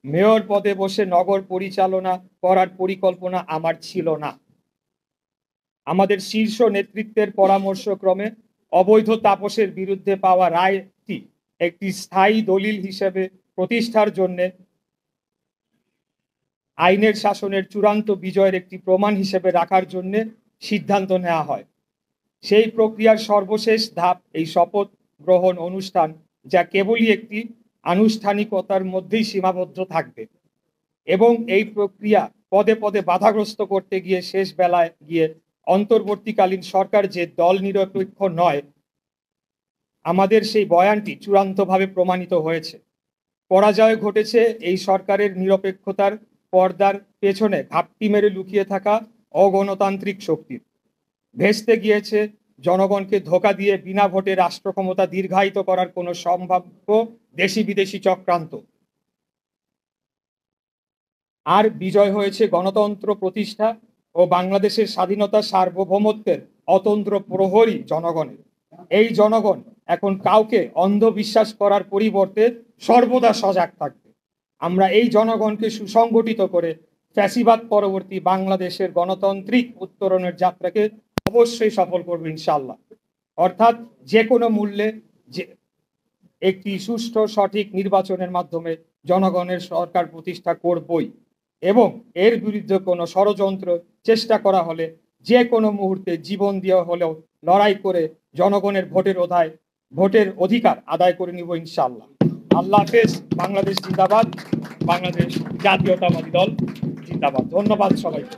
Mayor পদে বসে নগর পরিচালনা করার পরিকল্পনা আমার ছিল না। আমাদের শীর্ষ নেতৃত্বের পরামর্শক্রমে অবৈধ তাপসের বিরুদ্ধে পাওয়া রায়টি একটি স্থায়ী দলিল হিসেবে প্রতিষ্ঠার জন্য আইনের শাসনের চূড়ান্ত বিজয়ের একটি প্রমাণ হিসেবে রাখার জন্য সিদ্ধান্ত নেওয়া হয়। সেই প্রক্রিয়ার সর্বশেষ ধাপ এই শপথ গ্রহণ অনুষ্ঠান, যা কেবলই একটি আনুষ্ঠানিকতার মধ্যেই সীমাবদ্ধ থাকবে এবং এই প্রক্রিয়া পদে পদে বাধাগ্রস্ত করতে গিয়ে শেষ বেলায় গিয়ে অন্তর্বর্তীকালীন সরকার যে দল নিরপেক্ষ নয়, আমাদের সেই বয়ানটি চূড়ান্তভাবে প্রমাণিত হয়েছে। পরাজয় ঘটেছে এই সরকারের নিরপেক্ষতার পর্দার পেছনে ঘাপটি মেরে লুকিয়ে থাকা অগণতান্ত্রিক শক্তির। ভেস্তে গিয়েছে জনগণকে ধোঁকা দিয়ে বিনা ভোটে রাষ্ট্র ক্ষমতা দীর্ঘায়িত করার কোনো সম্ভাব্য দেশি বিদেশি চক্রান্ত। আর বিজয় হয়েছে গণতন্ত্র প্রতিষ্ঠা ও বাংলাদেশের স্বাধীনতা সার্বভৌমত্বের অতন্ত্র প্রহরী জনগণের। এই জনগণ এখন কাউকে অন্ধবিশ্বাস করার পরিবর্তে সর্বদা সজাগ থাকবে। আমরা এই জনগণকে সুসংগঠিত করে ফ্যাসিবাদ পরবর্তী বাংলাদেশের গণতান্ত্রিক উত্তরণের যাত্রাকে অবশ্যই সফল করবে ইনশাআল্লাহ। অর্থাৎ যে কোনো মূল্যে যে একটি সুষ্ঠু সঠিক নির্বাচনের মাধ্যমে জনগণের সরকার প্রতিষ্ঠা করবই, এবং এর বিরুদ্ধে কোনো ষড়যন্ত্র চেষ্টা করা হলে যে কোনো মুহূর্তে জীবন দিয়ে হলেও লড়াই করে জনগণের ভোটের অধিকার আদায় করে নিব ইনশাআল্লাহ। আল্লাহ হাফেজ। বাংলাদেশ জিন্দাবাদ। বাংলাদেশ জাতীয়তাবাদী দল জিন্দাবাদ। ধন্যবাদ সবাইকে।